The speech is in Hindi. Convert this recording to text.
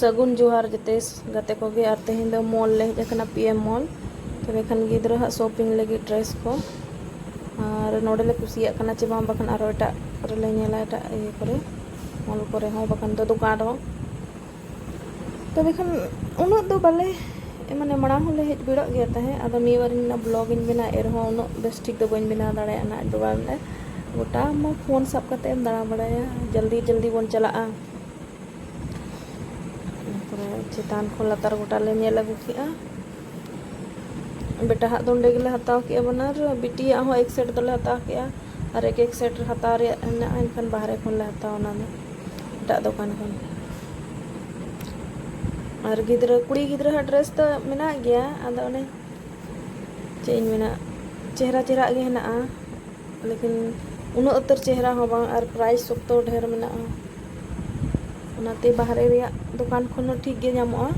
सगुन जोहार जते गाते को गे और तेहें दो मॉल ले जखना पीएम मॉल तबे खन गिद्रा हा शॉपिंग लगी ड्रेस को और नोडे ले कुसिया कना चे बाम बखन आरो एटा करे ले नेला एटा ए करे मॉल करे हो बखन दो दुकान रो तबे खन उनो दो बाले माने मणांग होले हेज बिड़ो गया ताहे आदो निवार ना ब्लॉग इन बिना एर हो उनो बेस ठीक दो बइन बिना दाड़े ना दुबार ने गोटा म फोन सब कते एम दाड़ा बड़ाया जल्दी जल्दी बोन चलाआ चितान को लतार गोटा ले नेल अगु किया बेटा हाथ दोंडे गेले हताव किया बनार बिटिया हो एक सेट दोले हताव किया और एक सेट हताव रे ना इनखान बाहरे खन ले हताव ना एटा दुकान खन और गिद्रा कुड़ी गिद्रा ड्रेस तो मेना गया आदो ने चेन मेना चेहरा चेहरा गे हेना लेकिन उनो उतर चेहरा हो बांग और प्राइस सब तो ढेर मेना ओनाते बाहरे रे दुकान खन ठीक गे जामोआ